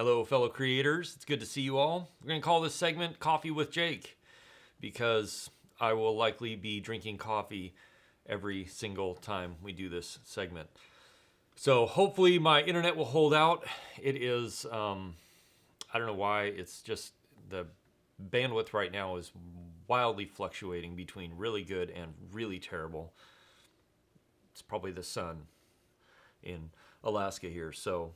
Hello, fellow creators. It's good to see you all. We're going to call this segment Coffee with Jake because I will likely be drinking coffee every single time we do this segment. So hopefully my internet will hold out. It is, I don't know why, it's just the bandwidth right now is wildly fluctuating between really good and really terrible. It's probably the sun in Alaska here. So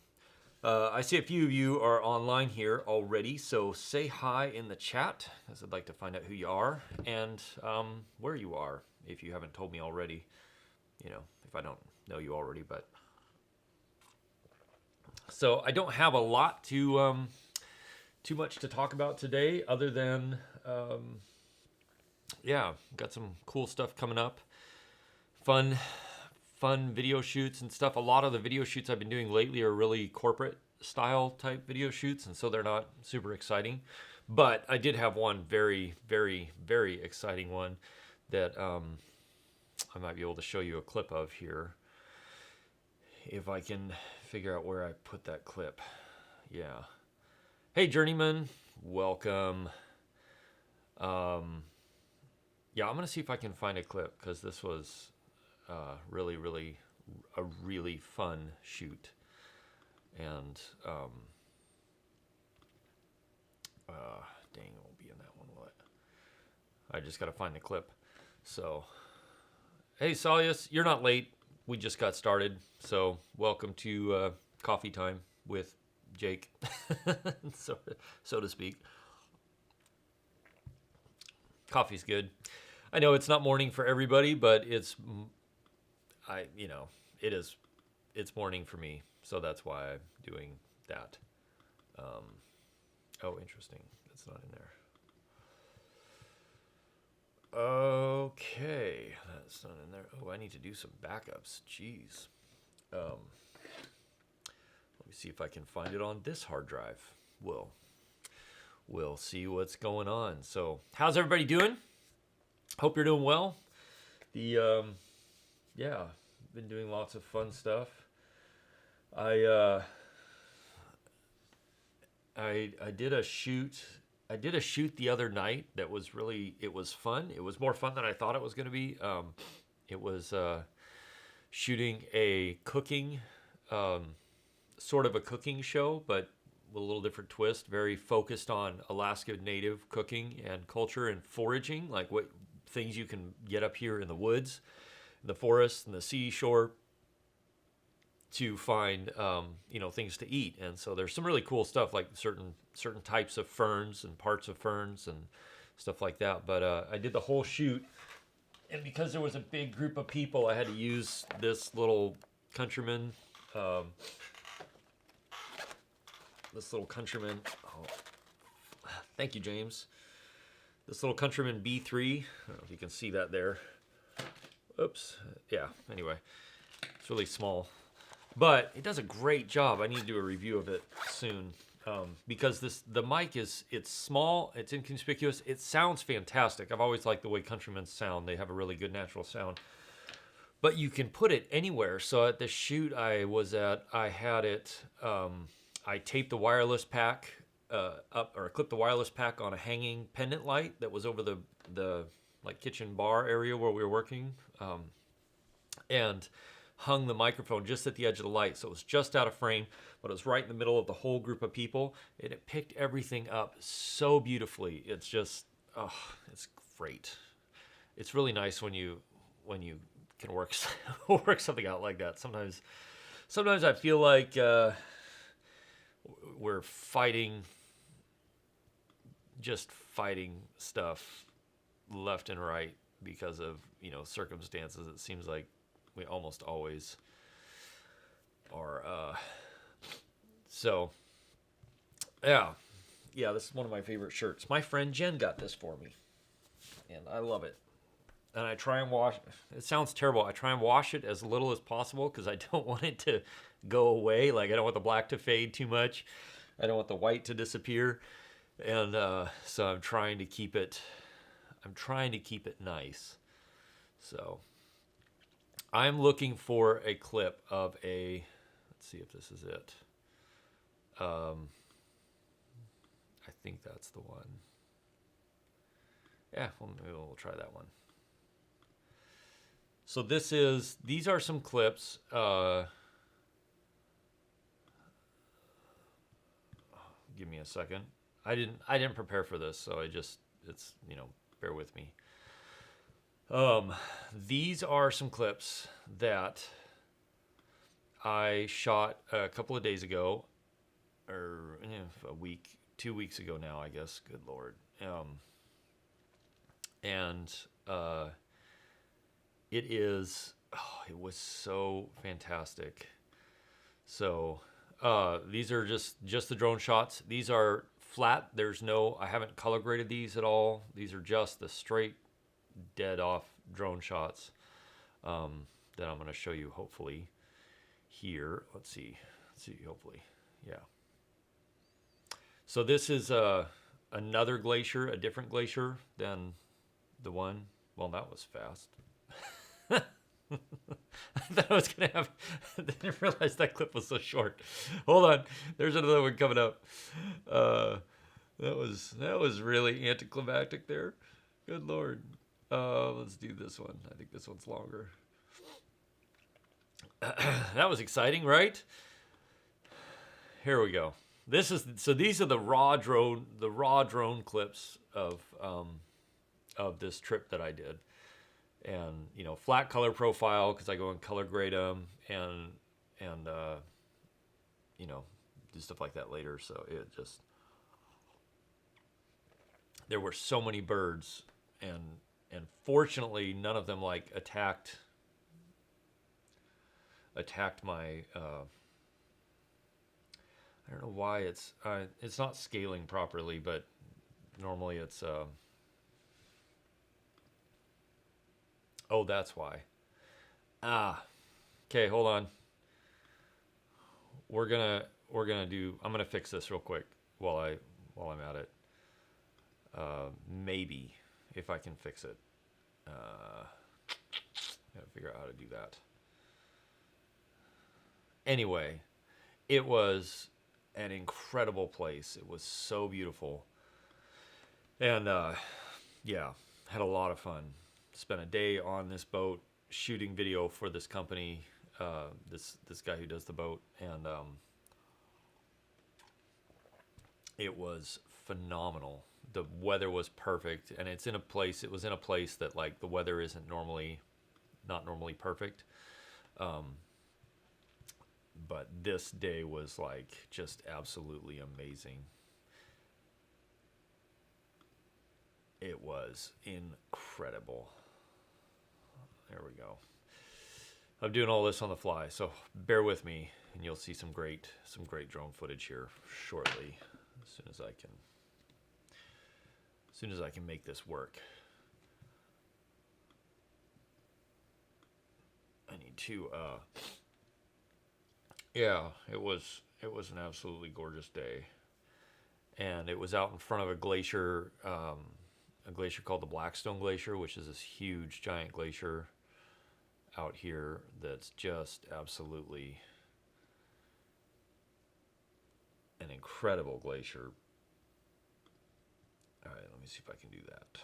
I see a few of you are online here already, so say hi in the chat, as I'd like to find out who you are and where you are, if you haven't told me already. You know, if I don't know you already, but... So I don't have a lot to, too much to talk about today, other than, yeah, got some cool stuff coming up. Fun video shoots and stuff. A lot of the video shoots I've been doing lately are really corporate style type video shoots, and so they're not super exciting. But I did have one very, very, very exciting one that I might be able to show you a clip of here. If I can figure out where I put that clip. Yeah. Hey, Journeyman. Welcome. Yeah, I'm going to see if I can find a clip, because this was really, really, a really fun shoot. And, dang, it won't be in that one, will it? I just got to find the clip. So, hey, Salius, you're not late. We just got started. So, welcome to coffee time with Jake, so to speak. Coffee's good. I know it's not morning for everybody, but it's morning for me, so that's why I'm doing that. Oh, interesting. That's not in there. Okay, that's not in there. Oh, I need to do some backups. Jeez. Let me see if I can find it on this hard drive. We'll see what's going on. So, how's everybody doing? Hope you're doing well. Yeah, been doing lots of fun stuff. I did a shoot. I did a shoot the other night that was it was fun. It was more fun than I thought it was going to be. It was shooting a cooking, sort of a cooking show, but with a little different twist. Very focused on Alaska Native cooking and culture and foraging, like what things you can get up here in the woods, the forest, and the seashore to find, things to eat. And so there's some really cool stuff, like certain types of ferns and parts of ferns and stuff like that. But I did the whole shoot, and because there was a big group of people, I had to use this little Countryman. Oh, thank you, James. This little Countryman B3. I don't know if you can see that there. Oops. Yeah, anyway. It's really small. But it does a great job. I need to do a review of it soon. Because the mic it's small, it's inconspicuous. It sounds fantastic. I've always liked the way Countrymen sound. They have a really good natural sound. But you can put it anywhere. So at the shoot I was at, I had it, I taped the wireless pack clipped the wireless pack on a hanging pendant light that was over the like kitchen bar area where we were working, and hung the microphone just at the edge of the light, so it was just out of frame, but it was right in the middle of the whole group of people, and it picked everything up so beautifully. It's just, it's great. It's really nice when you can work something out like that. Sometimes I feel like we're fighting stuff left and right because of, circumstances. It seems like we almost always are. So, yeah, this is one of my favorite shirts. My friend Jen got this for me, and I love it. And I try and wash it. It sounds terrible. I try and wash it as little as possible because I don't want it to go away. Like, I don't want the black to fade too much. I don't want the white to disappear. And so I'm trying to keep it nice. So I'm looking for a clip of let's see if this is it. think that's the one. Yeah, well, maybe we'll try that one. So these are some clips. Give me a second. I didn't prepare for this, so it's, bear with me. These are some clips that I shot a couple of days ago, or a week, 2 weeks ago now, I guess. Good Lord. It was so fantastic. So these are just the drone shots. These are flat. I haven't color graded these at all. These are just the straight, dead off drone shots that I'm going to show you hopefully here. Let's see, hopefully. Yeah. So this is another glacier, a different glacier than the one. Well, that was fast. I thought I was going to have... I didn't realize that clip was so short. Hold on. There's another one coming up. That was really anticlimactic there. Good Lord. Let's do this one. I think this one's longer. That was exciting, right? Here we go. These are the raw drone clips of this trip that I did. And, flat color profile, because I go and color grade them, and do stuff like that later. So there were so many birds, and fortunately none of them attacked my, I don't know why it's not scaling properly, but normally it's, oh, that's why. Okay, hold on. I'm gonna fix this real quick while I'm at it. Maybe if I can fix it. Gotta figure out how to do that. Anyway, it was an incredible place. It was so beautiful. And had a lot of fun. Spent a day on this boat shooting video for this company, this guy who does the boat, and it was phenomenal. The weather was perfect, and it was in a place that the weather isn't not normally perfect. But this day was just absolutely amazing. It was incredible. There we go. I'm doing all this on the fly, so bear with me, and you'll see some great drone footage here shortly, as soon as I can make this work. I need to it was an absolutely gorgeous day, and it was out in front of a glacier called the Blackstone Glacier, which is this huge giant glacier out here that's just absolutely an incredible glacier. All right, let me see if I can do that.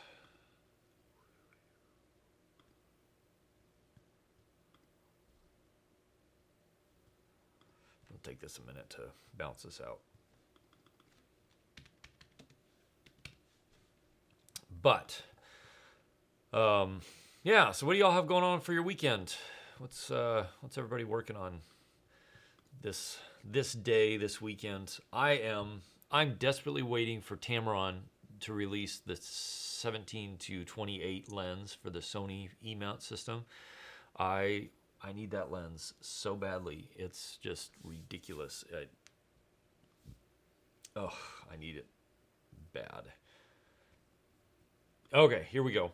It'll take this a minute to bounce this out. But, so what do y'all have going on for your weekend? What's everybody working on this day, this weekend? I'm desperately waiting for Tamron to release the 17 to 28 lens for the Sony E-mount system. I need that lens so badly. It's just ridiculous. I need it bad. Okay, here we go.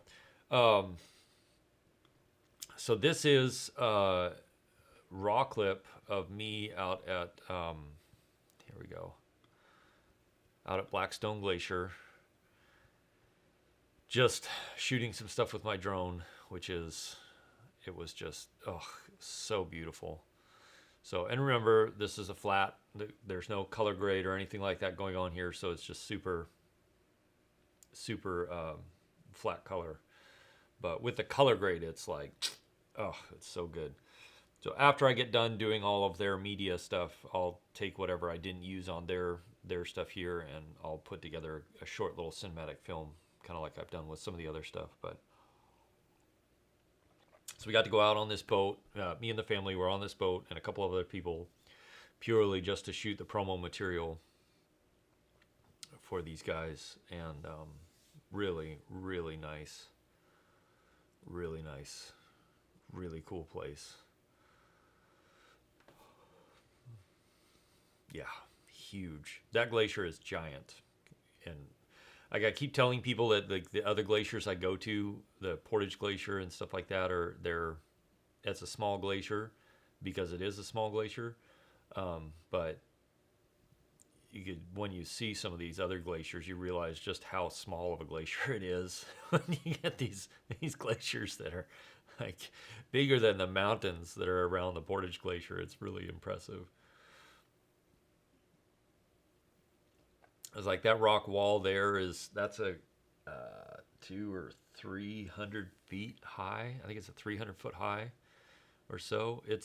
So this is a raw clip of me out at, here we go, out at Blackstone Glacier, just shooting some stuff with my drone, it was just, so beautiful. So, and remember, this is a flat, there's no color grade or anything like that going on here, so it's just super, super flat color. But with the color grade, it's like, oh, it's so good. So after I get done doing all of their media stuff, I'll take whatever I didn't use on their stuff here, and I'll put together a short little cinematic film, kind of like I've done with some of the other stuff. But so we got to go out on this boat. Me and the family were on this boat, and a couple of other people, purely just to shoot the promo material for these guys. And really, really nice, really nice, really cool place. Yeah, huge. That glacier is giant, and I keep telling people that the other glaciers I go to, the Portage Glacier and stuff like that, that's a small glacier because it is a small glacier. But when you see some of these other glaciers, you realize just how small of a glacier it is. When you get these glaciers that are like bigger than the mountains that are around the Portage Glacier, it's really impressive. It's like that rock wall there that's a 200 or 300 feet high. I think it's a 300-foot high or so. It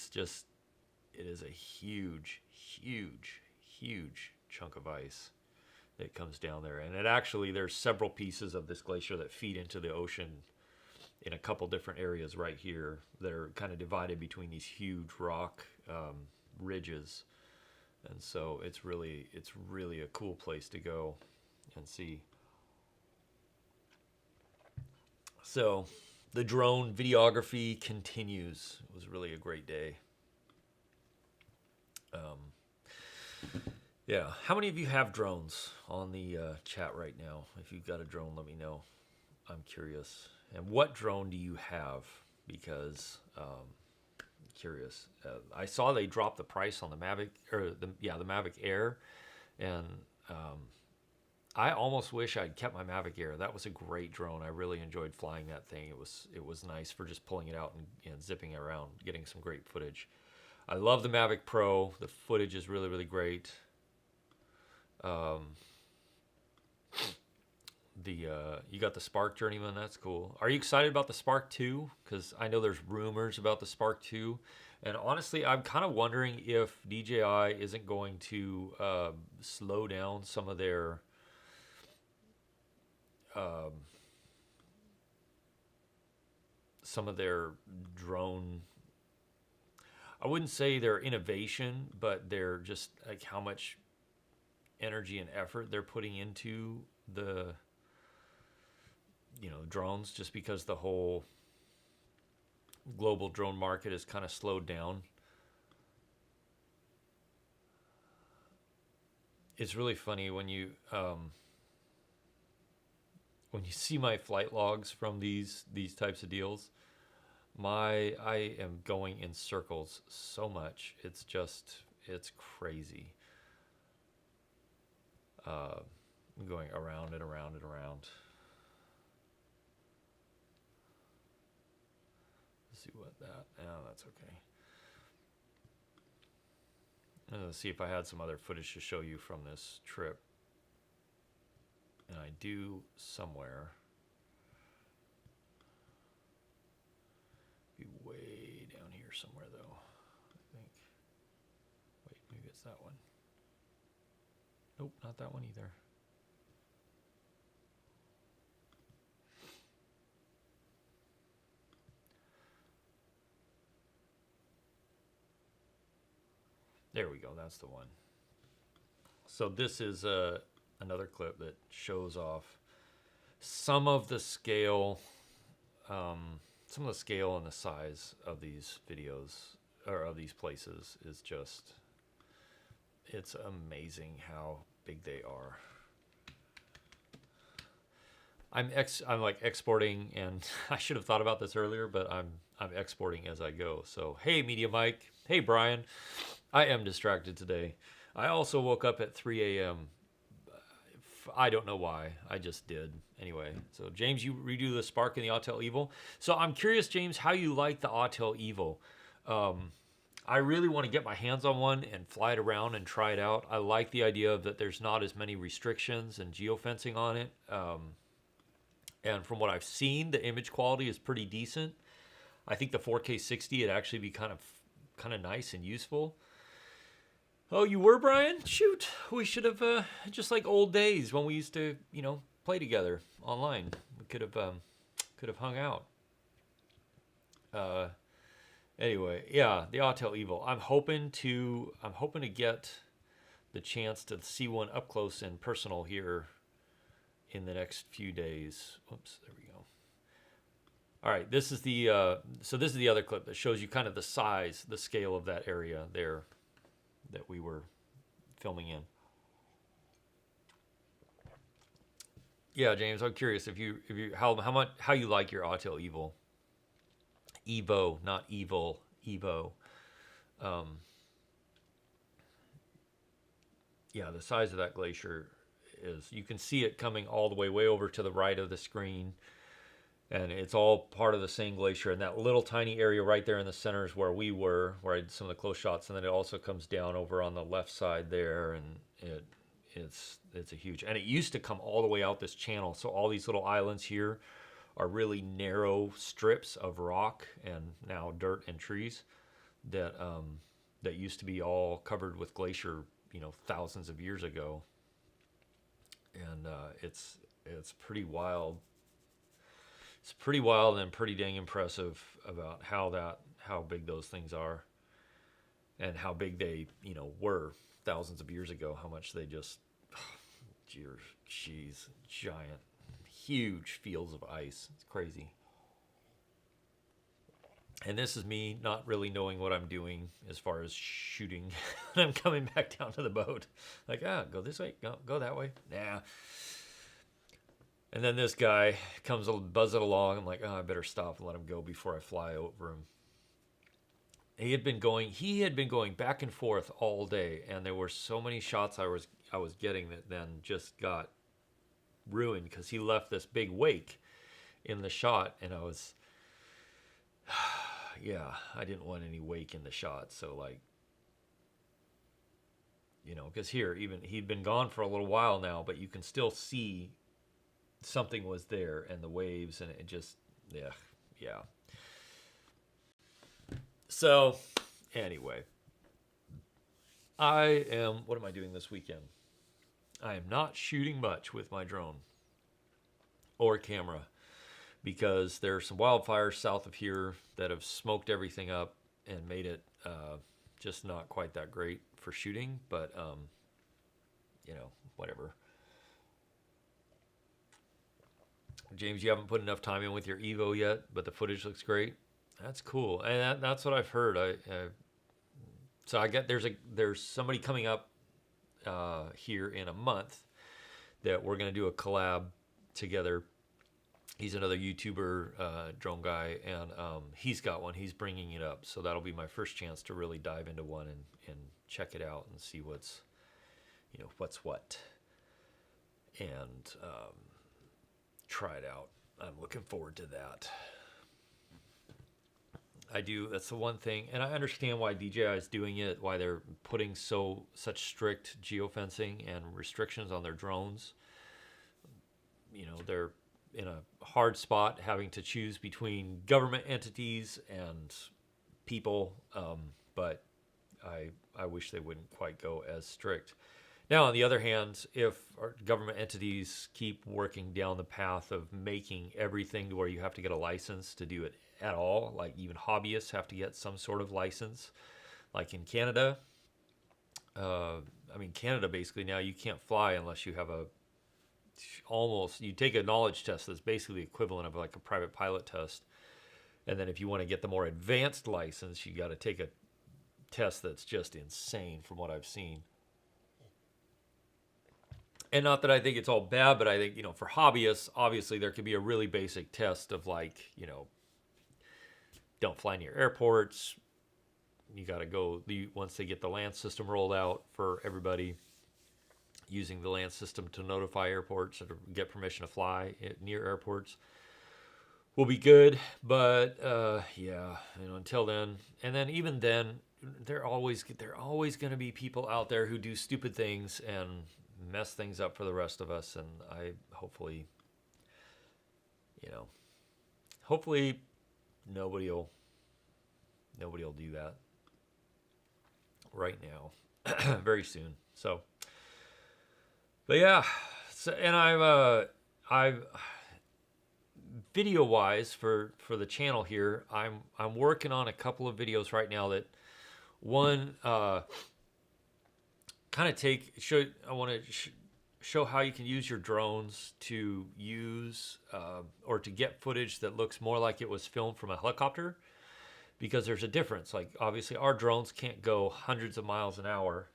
is a huge, huge, huge chunk of ice that comes down there. And there's several pieces of this glacier that feed into the ocean in a couple different areas right here that are kind of divided between these huge rock ridges. And so it's really a cool place to go and see. So the drone videography continues. It was really a great day. Yeah. How many of you have drones on the chat right now? If you've got a drone, let me know. I'm curious. And what drone do you have? Because curious. I saw they dropped the price on the Mavic, or the Mavic Air, and I almost wish I'd kept my Mavic Air. That was a great drone. I really enjoyed flying that thing. It was nice for just pulling it out and zipping around, getting some great footage. I love the Mavic Pro. The footage is really, really great. You got the Spark Journeyman. That's cool. Are you excited about the Spark 2? Because I know there's rumors about the Spark 2, and honestly, I'm kind of wondering if DJI isn't going to slow down some of their drone. I wouldn't say their innovation, but they're just like how much energy and effort they're putting into the drones, just because the whole global drone market is kind of slowed down. It's really funny when you see my flight logs from these types of deals. I am going in circles so much. It's crazy. I'm going around and around and around. Let's see what that. Oh, that's okay. Let's see if I had some other footage to show you from this trip. And I do somewhere. Be way down here somewhere though, I think. Wait, maybe it's that one. Nope, not that one either. There we go, that's the one. So this is another clip that shows off some of the scale and the size of these videos, or of these places, is just, it's amazing how big they are. I'm like exporting, and I should have thought about this earlier, but I'm exporting as I go. So hey, Media Mike, hey Brian, I am distracted today. I also woke up at 3 a.m. I don't know why. I just did. Anyway, so James, you redo the Spark and the Autel Evo. So I'm curious, James, how you like the Autel Evo. I really want to get my hands on one and fly it around and try it out. I like the idea that there's not as many restrictions and geofencing on it. And from what I've seen, the image quality is pretty decent. I think the 4K 60 would actually be kind of nice and useful. Oh, you were, Brian? Shoot, we should have just like old days when we used to, play together online. We could have hung out. Uh, anyway, yeah, the Autel Evo. I'm hoping to get the chance to see one up close and personal here in the next few days. Oops, there we go. All right, this is the other clip that shows you kind of the size, the scale of that area there that we were filming in. Yeah, James, I'm curious if you how you like your Autel Evo, not evil, Evo. Um, yeah, the size of that glacier is, you can see it coming all the way over to the right of the screen, and it's all part of the same glacier. And that little tiny area right there in the center is where we were, where I did some of the close shots, and then it also comes down over on the left side there, and it's a huge. And it used to come all the way out this channel, so all these little islands here are really narrow strips of rock and now dirt and trees that that used to be all covered with glacier, thousands of years ago. And it's pretty wild. It's pretty wild and pretty dang impressive about how big those things are, and how big they were thousands of years ago. How much they just, geez, giant, huge fields of ice. It's crazy. And this is me not really knowing what I'm doing as far as shooting. I'm coming back down to the boat. Like, go this way, go that way. Nah. And then this guy comes buzzing along. I'm like, I better stop and let him go before I fly over him. He had been going back and forth all day, and there were so many shots I was getting that then just got ruined because he left this big wake in the shot, and I was yeah, I didn't want any wake in the shot. So, like, because here, even he'd been gone for a little while now, but you can still see something was there, and the waves, and it just, yeah. So, anyway, what am I doing this weekend? I am not shooting much with my drone or camera, because there are some wildfires south of here that have smoked everything up and made it just not quite that great for shooting. But, whatever. James, you haven't put enough time in with your Evo yet, but the footage looks great. That's cool, and that's what I've heard. So I get there's somebody coming up here in a month that we're gonna do a collab together. He's another YouTuber, drone guy, and he's got one. He's bringing it up, so that'll be my first chance to really dive into one and check it out and see what's what, and try it out. I'm looking forward to that. I do. That's the one thing, and I understand why DJI is doing it, why they're putting such strict geofencing and restrictions on their drones. They're in a hard spot having to choose between government entities and people, but I wish they wouldn't quite go as strict. Now, on the other hand, if our government entities keep working down the path of making everything to where you have to get a license to do it at all, like even hobbyists have to get some sort of license, like in Canada. Canada basically now you can't fly unless you have you take a knowledge test that's basically the equivalent of like a private pilot test. And then if you want to get the more advanced license, you got to take a test that's just insane from what I've seen. And not that I think it's all bad, but I think, for hobbyists, obviously there could be a really basic test of like, don't fly near airports. You got to go, once they get the LAN system rolled out for everybody, using the LAN system to notify airports or to get permission to fly near airports will be good. But until then, and then even then, there are always going to be people out there who do stupid things and mess things up for the rest of us. And I hopefully you know, hopefully nobody'll do that right now, very soon. So, but yeah, so, and I've video wise for the channel here, I'm working on a couple of videos right now that one kind of I want to show how you can use your drones to use or to get footage that looks more like it was filmed from a helicopter, because there's a difference. Like, obviously our drones can't go hundreds of miles an hour,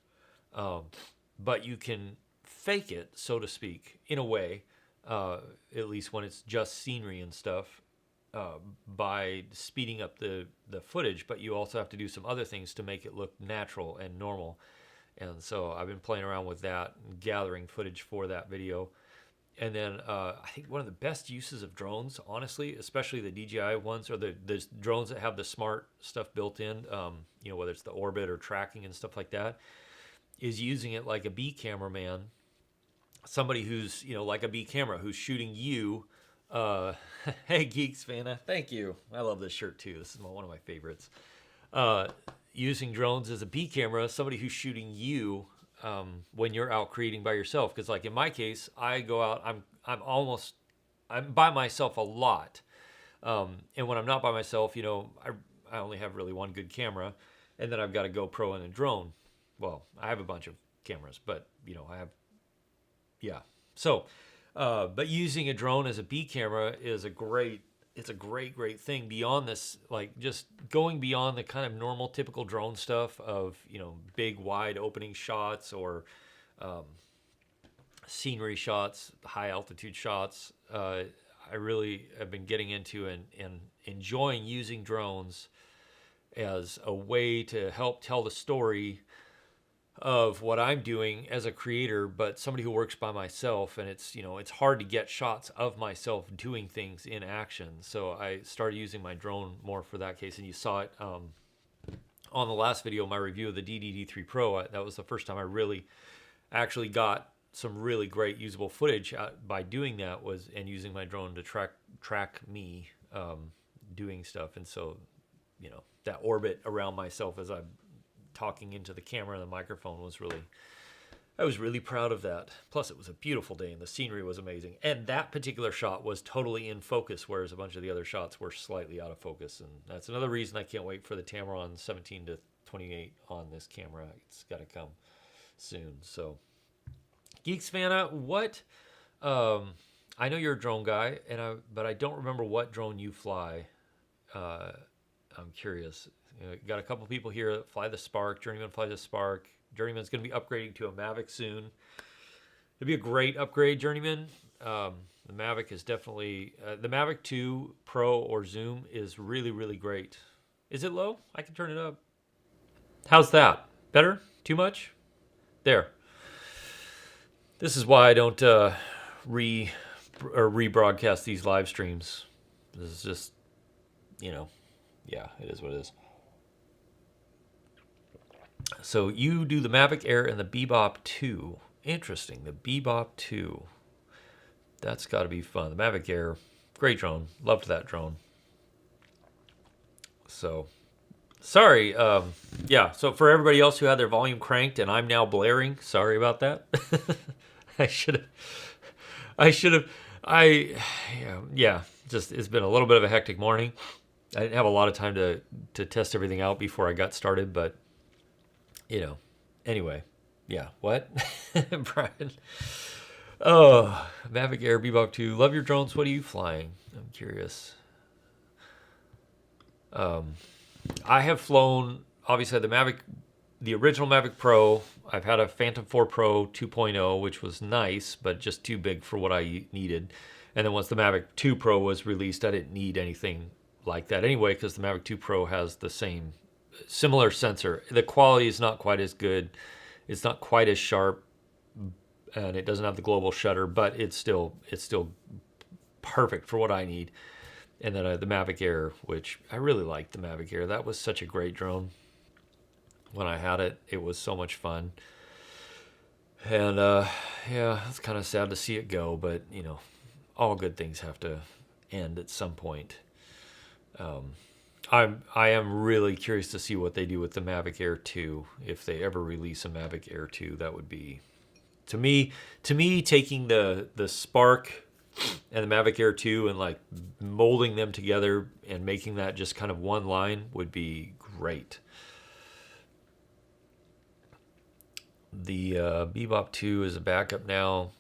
but you can fake it, so to speak, in a way, at least when it's just scenery and stuff, by speeding up the footage. But you also have to do some other things to make it look natural and normal. And so I've been playing around with that and gathering footage for that video. And then I think one of the best uses of drones, honestly, especially the DJI ones, or the drones that have the smart stuff built in, whether it's the orbit or tracking and stuff like that, is using it like a bee cameraman, somebody who's, like a bee camera, who's shooting you. Hey, Geeks Fana, thank you. I love this shirt too. This is one of my favorites. Using drones as a bee camera, somebody who's shooting you when you're out creating by yourself. Because like in my case, I go out, I'm by myself a lot. And when I'm not by myself, I only have really one good camera, and then I've got a GoPro and a drone. Well, I have a bunch of cameras, but yeah. So, but using a drone as a bee camera is a great thing beyond this, like just going beyond the kind of normal, typical drone stuff of, big, wide opening shots or scenery shots, high altitude shots. I really have been getting into and enjoying using drones as a way to help tell the story of what I'm doing as a creator, but somebody who works by myself. And it's hard to get shots of myself doing things in action. So I started using my drone more for that case. And you saw it on the last video, my review of the DD3 Pro. That was the first time I really actually got some really great usable footage by doing that, and using my drone to track me doing stuff. And so, that orbit around myself as I'm talking into the camera and the microphone I was really proud of that. Plus it was a beautiful day and the scenery was amazing. And that particular shot was totally in focus, whereas a bunch of the other shots were slightly out of focus. And that's another reason I can't wait for the Tamron 17 to 28 on this camera. It's got to come soon. So Geeks Fana, what, I know you're a drone guy, but I don't remember what drone you fly. I'm curious. Got a couple people here that fly the Spark. Journeyman flies the Spark. Journeyman's going to be upgrading to a Mavic soon. It'd be a great upgrade, Journeyman. The Mavic is definitely... the Mavic 2 Pro or Zoom is really, really great. Is it low? I can turn it up. How's that? Better? Too much? There. This is why I don't rebroadcast these live streams. This is just, yeah, it is what it is. So you do the Mavic Air and the Bebop 2. Interesting. The Bebop 2. That's got to be fun. The Mavic Air, great drone. Loved that drone. So, sorry. Yeah, so for everybody else who had their volume cranked and I'm now blaring, sorry about that. Yeah, just it's been a little bit of a hectic morning. I didn't have a lot of time to test everything out before I got started, but anyway, yeah. What? Brian. Oh, Mavic Air Bebop 2. Love your drones. What are you flying? I'm curious. I have flown, obviously, the original Mavic Pro. I've had a Phantom 4 Pro 2.0, which was nice, but just too big for what I needed. And then once the Mavic 2 Pro was released, I didn't need anything like that anyway, because the Mavic 2 Pro has the similar sensor. The quality is not quite as good. It's not quite as sharp, and it doesn't have the global shutter, but it's still perfect for what I need. And then the Mavic Air, which I really liked the Mavic Air. That was such a great drone. When I had it, it was so much fun. And yeah, it's kind of sad to see it go, but all good things have to end at some point. I am really curious to see what they do with the Mavic Air 2. If they ever release a Mavic Air 2, that would be, to me, taking the Spark and the Mavic Air 2 and like molding them together and making that just kind of one line would be great. The Bebop 2 is a backup now,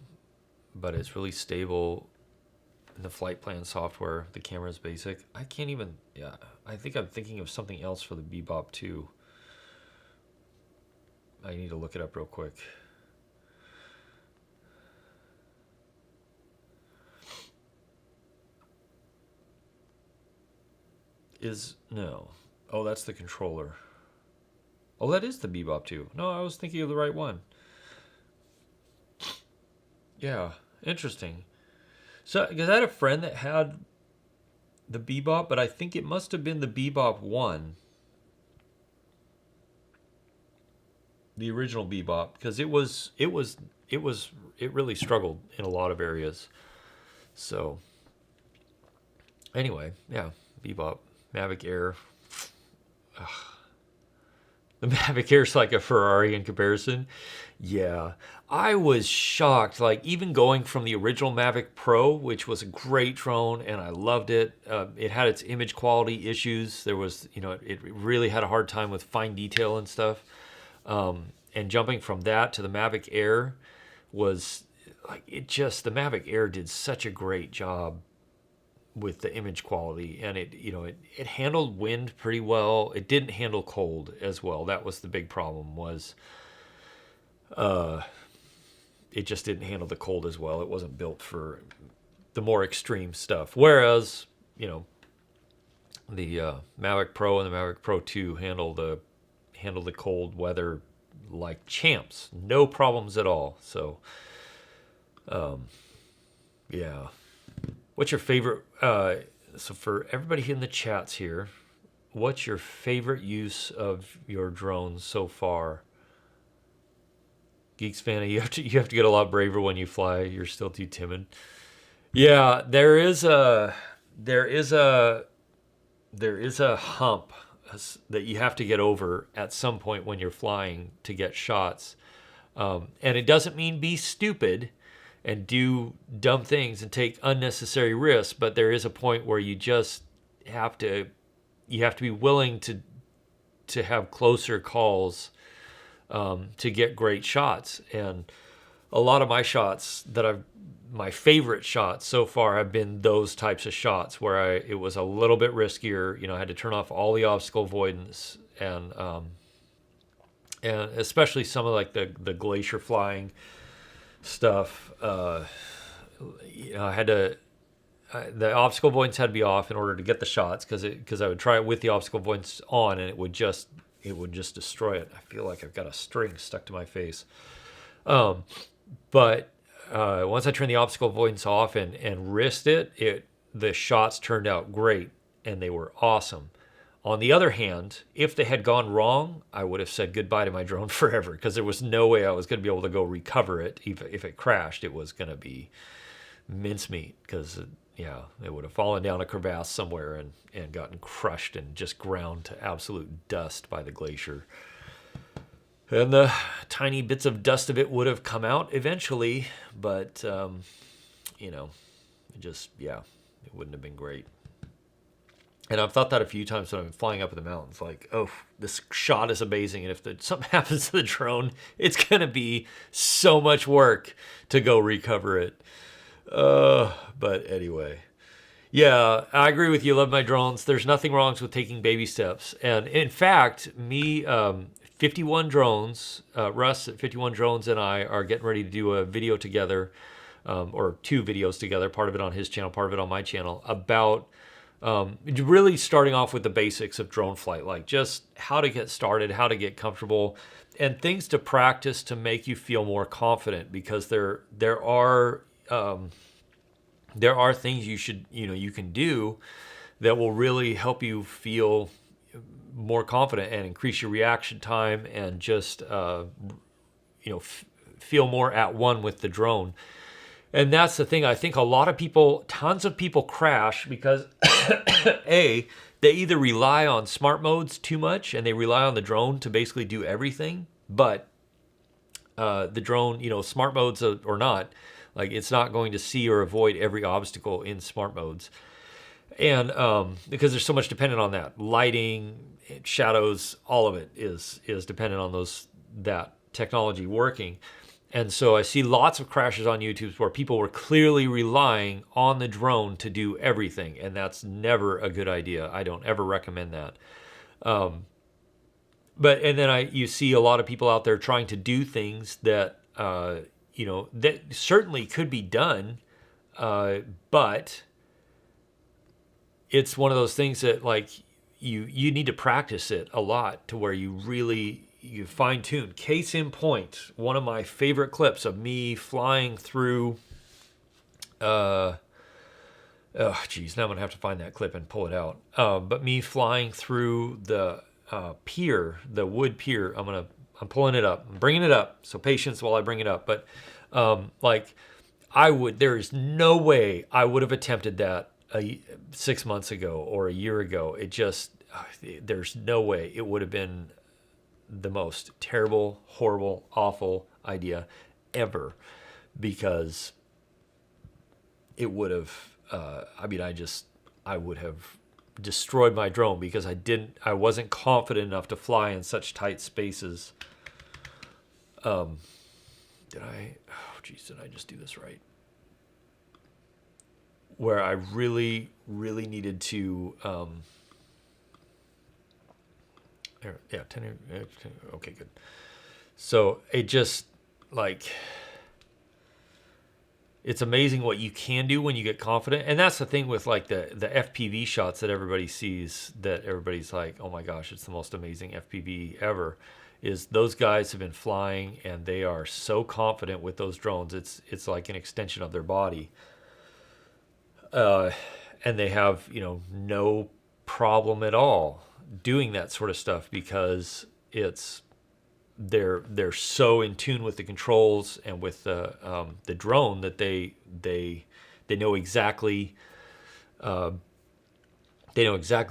but it's really stable in the flight plan software. The camera is basic. I can't even, yeah, I think I'm thinking of something else for the Bebop 2. I need to look it up real quick. No. Oh, that's the controller. Oh, that is the Bebop 2. No, I was thinking of the right one. Yeah, interesting. So, because I had a friend that had the Bebop, but I think it must have been the Bebop 1. The original Bebop, because it really struggled in a lot of areas. So, anyway, yeah, Bebop, Mavic Air. Ugh. The Mavic Air's like a Ferrari in comparison. Yeah, I was shocked. Like, even going from the original Mavic Pro, which was a great drone and I loved it. It had its image quality issues. There was, it really had a hard time with fine detail and stuff. And jumping from that to the Mavic Air was like, the Mavic Air did such a great job with the image quality, and it handled wind pretty well. It didn't handle cold as well. That was the big problem, was it just didn't handle the cold as well. It wasn't built for the more extreme stuff. Whereas, the Mavic Pro and the Mavic Pro 2 handle the cold weather like champs. No problems at all. So, yeah. What's your favorite, so for everybody in the chats here, what's your favorite use of your drones so far? Geeks fan, you have to get a lot braver when you fly. You're still too timid. Yeah, there is a hump that you have to get over at some point when you're flying to get shots. And it doesn't mean be stupid and do dumb things and take unnecessary risks, but there is a point where you just have to be willing to have closer calls to get great shots. And a lot of my shots my favorite shots so far have been those types of shots where it was a little bit riskier. I had to turn off all the obstacle avoidance, and especially some of like the glacier flying stuff. I had to. The obstacle avoidance had to be off in order to get the shots, because I would try it with the obstacle avoidance on, and it would just destroy it. I feel like I've got a string stuck to my face. But once I turned the obstacle avoidance off and risked the shots turned out great, and they were awesome. On the other hand, if they had gone wrong, I would have said goodbye to my drone forever, because there was no way I was going to be able to go recover it. If it crashed, it was going to be mincemeat, because it would have fallen down a crevasse somewhere and gotten crushed and just ground to absolute dust by the glacier. And the tiny bits of dust of it would have come out eventually, but, it wouldn't have been great. And I've thought that a few times when I'm flying up in the mountains, like, oh, this shot is amazing, and if something happens to the drone, it's going to be so much work to go recover it. But anyway. Yeah, I agree with you. Love my drones. There's nothing wrong with taking baby steps. And in fact, 51 Drones, Russ at 51 Drones and I are getting ready to do a video together, or 2 videos together, part of it on his channel, part of it on my channel, about really starting off with the basics of drone flight, like just how to get started, how to get comfortable, and things to practice to make you feel more confident, because there are things you can do that will really help you feel more confident and increase your reaction time, and just feel more at one with the drone. And that's the thing. I think a lot of people, tons of people crash because A, they either rely on smart modes too much and they rely on the drone to basically do everything. But the drone, smart modes or not, like it's not going to see or avoid every obstacle in smart modes. And because there's so much dependent on that, lighting, shadows, all of it is dependent on that technology working. And so I see lots of crashes on YouTube where people were clearly relying on the drone to do everything, and that's never a good idea. I don't ever recommend that. But and then you see a lot of people out there trying to do things that that certainly could be done, but it's one of those things that like you need to practice it a lot to where you fine tune. Case in point, one of my favorite clips of me flying through. Oh, geez, now I'm gonna have to find that clip and pull it out. But me flying through the pier, the wood pier. I'm pulling it up. I'm bringing it up. So patience while I bring it up. But there is no way I would have attempted that 6 months ago or a year ago. There's no way. It would have been the most terrible, horrible, awful idea ever, because it would have, I would have destroyed my drone because I wasn't confident enough to fly in such tight spaces. Did I just do this right? Where I really, really needed to, 10, okay, good. So it just, like, it's amazing what you can do when you get confident. And that's the thing with like the FPV shots that everybody sees, that everybody's like, oh my gosh, it's the most amazing FPV ever, is those guys have been flying and they are so confident with those drones. It's like an extension of their body. And they have, no problem at all doing that sort of stuff because they're so in tune with the controls and with the drone that they know exactly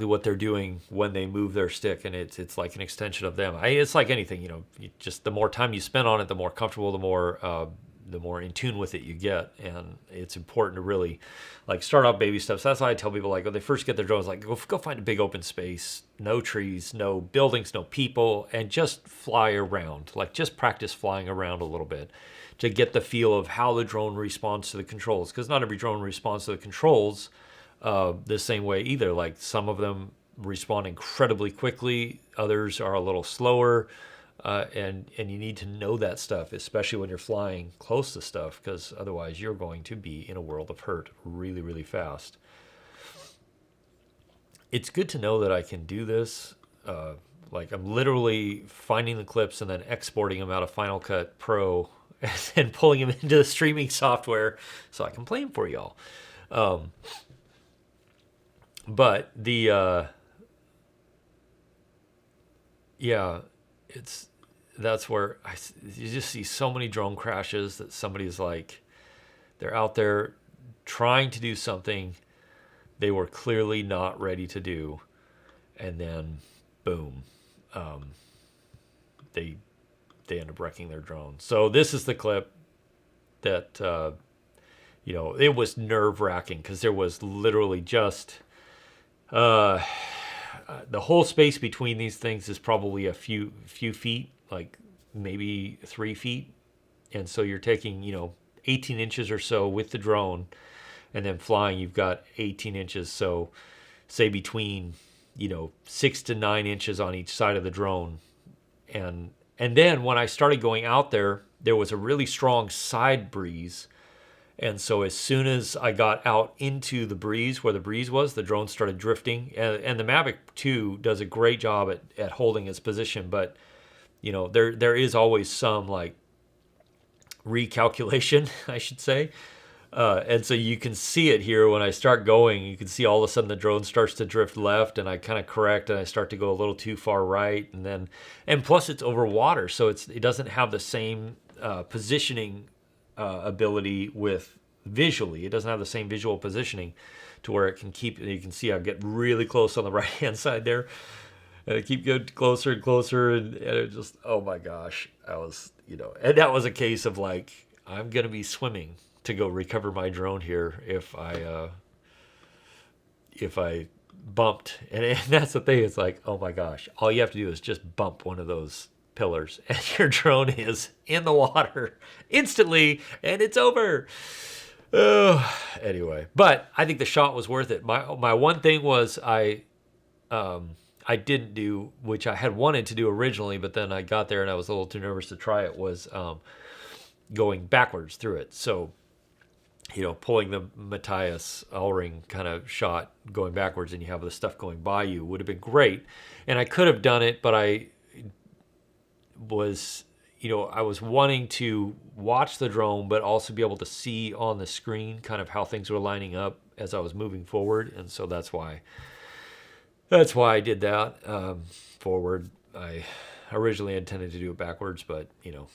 what they're doing when they move their stick, and it's like an extension of them. It's like anything, just the more time you spend on it, the more comfortable, the more in tune with it you get. And it's important to really like start off baby steps. That's why I tell people, like, when they first get their drones, like go find a big open space, no trees, no buildings, no people, and just fly around. Like just practice flying around a little bit to get the feel of how the drone responds to the controls, because not every drone responds to the controls the same way either. Like some of them respond incredibly quickly, others are a little slower. And you need to know that stuff, especially when you're flying close to stuff, because otherwise you're going to be in a world of hurt really, really fast. It's good to know that I can do this. Like I'm literally finding the clips and then exporting them out of Final Cut Pro and pulling them into the streaming software so I can play them for y'all. But that's where you just see so many drone crashes that somebody's like, they're out there trying to do something they were clearly not ready to do, and then boom, they end up wrecking their drone. So this is the clip that it was nerve-wracking because there was literally just the whole space between these things is probably a few feet, like maybe 3 feet. And so you're taking, 18 inches or so with the drone, and then flying, you've got 18 inches. So say between, 6 to 9 inches on each side of the drone. And then when I started going out there, there was a really strong side breeze. And so as soon as I got out into the breeze, where the breeze was, the drone started drifting. And the Mavic 2 does a great job at holding its position. But, there is always some, like, recalculation, I should say. And so you can see it here when I start going. You can see all of a sudden the drone starts to drift left, and I kind of correct, and I start to go a little too far right. And plus it's over water, so it doesn't have the same positioning ability with visually. It doesn't have the same visual positioning to where it can keep, you can see I get really close on the right hand side there. And I keep getting closer and closer, and it just, oh my gosh, I was, and that was a case of like, I'm going to be swimming to go recover my drone here if I bumped. And that's the thing, it's like, oh my gosh, all you have to do is just bump one of those pillars and your drone is in the water instantly and it's over. Anyway, but I think the shot was worth it. My one thing was I didn't do, which I had wanted to do originally, but then I got there and I was a little too nervous to try it, was going backwards through it. So, pulling the Matthias Allring kind of shot going backwards and you have the stuff going by you would have been great. And I could have done it, but I was wanting to watch the drone, but also be able to see on the screen kind of how things were lining up as I was moving forward. And so that's why I did that forward. I originally intended to do it backwards, but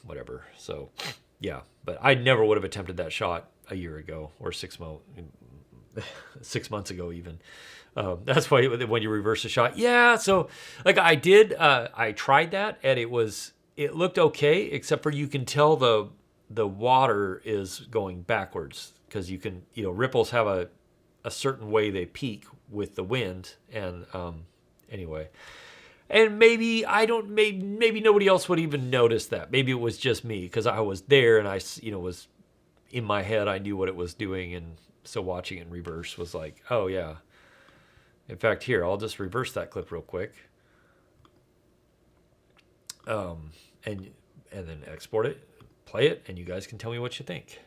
whatever. So yeah, but I never would have attempted that shot a year ago or 6 months ago even. That's why when you reverse a shot, yeah. So like I did, I tried that and it looked okay, except for you can tell the water is going backwards because you can, ripples have a certain way they peak with the wind. And anyway, and maybe nobody else would even notice that. Maybe it was just me because I was there and I, was in my head. I knew what it was doing. And so watching it in reverse was like, oh yeah. In fact, here, I'll just reverse that clip real quick. And then export it, play it, and you guys can tell me what you think.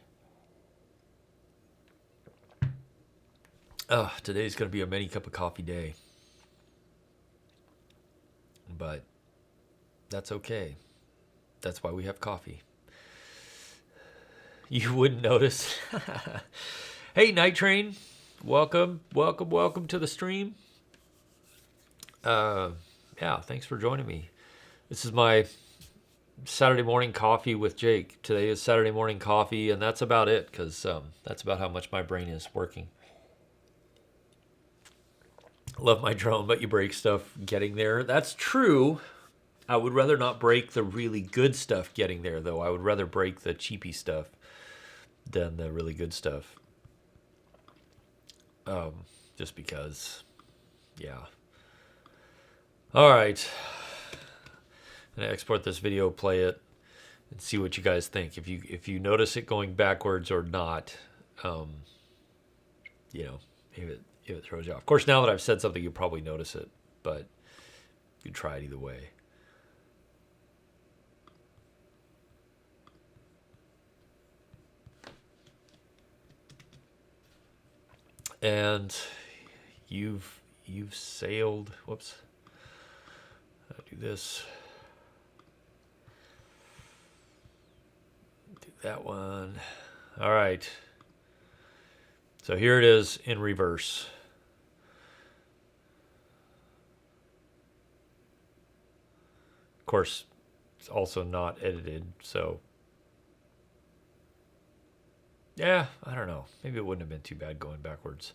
Today's going to be a many cup of coffee day. But that's okay. That's why we have coffee. You wouldn't notice. Hey, Night Train. Welcome to the stream. Yeah, thanks for joining me. This is my Saturday morning coffee with Jake. Today is Saturday morning coffee, and that's about it, because that's about how much my brain is working. Love my drone, but you break stuff getting there. That's true. I would rather not break the really good stuff getting there, though. I would rather break the cheapy stuff than the really good stuff. Just because, yeah. All right. I'm going to export this video, play it, and see what you guys think. If you notice it going backwards or not, if it throws you off. Of course, now that I've said something, you'll probably notice it, but you can try it either way. And you've sailed. Whoops. I'll do this. Do that one. All right. So here it is in reverse. Of course, it's also not edited, so yeah, I don't know. Maybe it wouldn't have been too bad going backwards.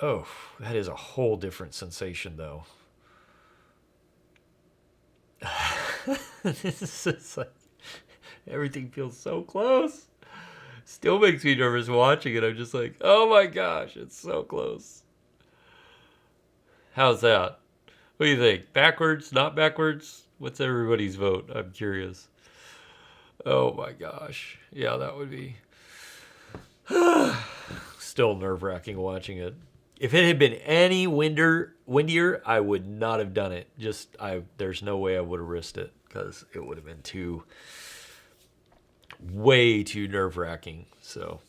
Oh, that is a whole different sensation, though. This is like, everything feels so close. Still makes me nervous watching it. I'm just like, oh my gosh, it's so close. How's that? What do you think? Backwards, not backwards? What's everybody's vote? I'm curious. Oh my gosh. Yeah, that would be still nerve-wracking watching it. If it had been any windier, I would not have done it. There's no way I would have risked it because it would have been way too nerve-wracking. So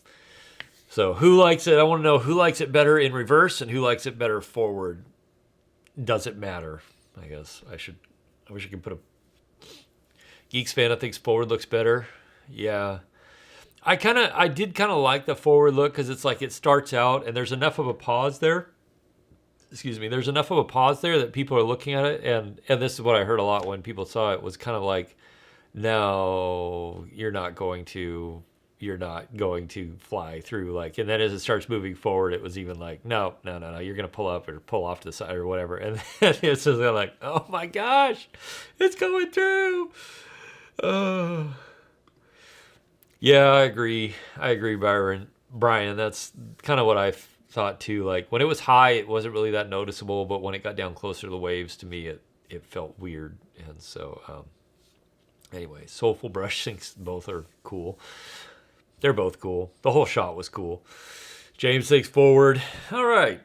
who likes it? I want to know who likes it better in reverse and who likes it better forward. Does it matter? I guess I wish I could put a Geeks fan. I think forward looks better. Yeah. I did kind of like the forward look because it's like it starts out and there's enough of a pause there. Excuse me. There's enough of a pause there that people are looking at it. And this is what I heard a lot when people saw it was kind of like, no, you're not going to you're not going to fly through. Like, and then as it starts moving forward, it was even like, no, you're gonna pull up or pull off to the side or whatever. And then it's just like, oh my gosh, it's going through. Yeah, I agree. Brian, that's kind of what I thought too. Like when it was high, it wasn't really that noticeable, but when it got down closer to the waves, to me, it felt weird. And so, anyway, Soulful Brush thinks both are cool. They're both cool. The whole shot was cool. James thinks Forward. All right,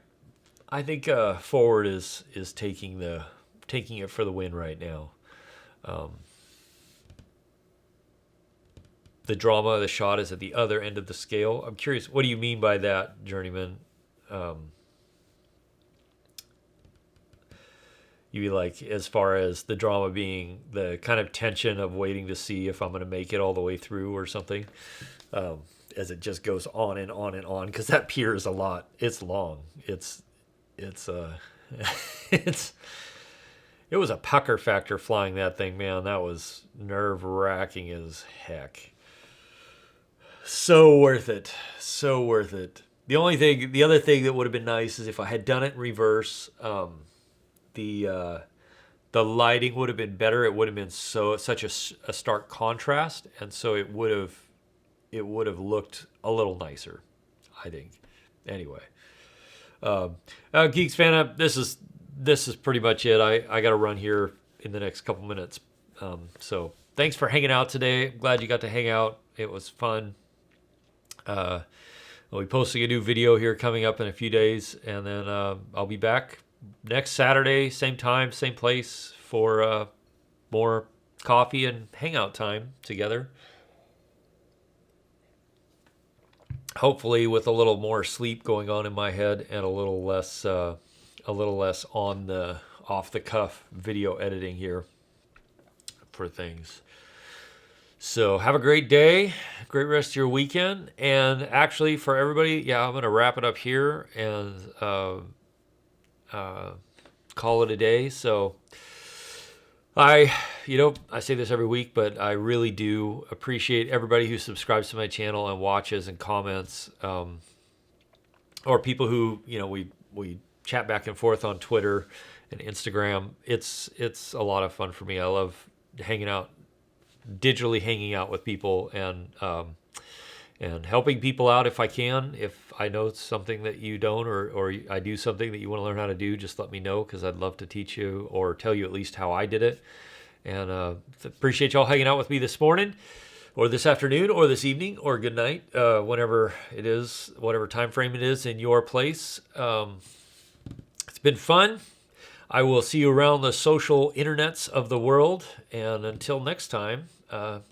I think Forward is taking it for the win right now. The drama of the shot is at the other end of the scale. I'm curious, what do you mean by that, Journeyman? You mean like as far as the drama being the kind of tension of waiting to see if I'm going to make it all the way through or something, as it just goes on and on and on, because that pier is a lot. It's long. It's it was a pucker factor flying that thing, man. That was nerve-wracking as heck. So worth it. So worth it. The other thing that would have been nice is if I had done it in reverse. The lighting would have been better. It would have been such a stark contrast, and so it would have looked a little nicer, I think. Anyway, Geeks Fan Up. This is pretty much it. I got to run here in the next couple minutes. So thanks for hanging out today. I'm glad you got to hang out. It was fun. We'll be posting a new video here coming up in a few days, and then I'll be back next Saturday, same time, same place, for more coffee and hangout time together. Hopefully with a little more sleep going on in my head and a little less on the off the cuff video editing here for things. So have a great day, great rest of your weekend, and actually for everybody, yeah, I'm gonna wrap it up here and call it a day. So I say this every week, but I really do appreciate everybody who subscribes to my channel and watches and comments, or people who, we chat back and forth on Twitter and Instagram. It's a lot of fun for me. I love digitally hanging out with people and helping people out if I can. If I know something that you don't, or I do something that you want to learn how to do, just let me know, because I'd love to teach you or tell you at least how I did it. And appreciate y'all hanging out with me this morning or this afternoon or this evening or good night, whenever it is, whatever time frame it is in your place. It's been fun. I will see you around the social internets of the world. And until next time, I'll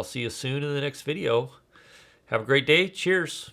see you soon in the next video. Have a great day. Cheers.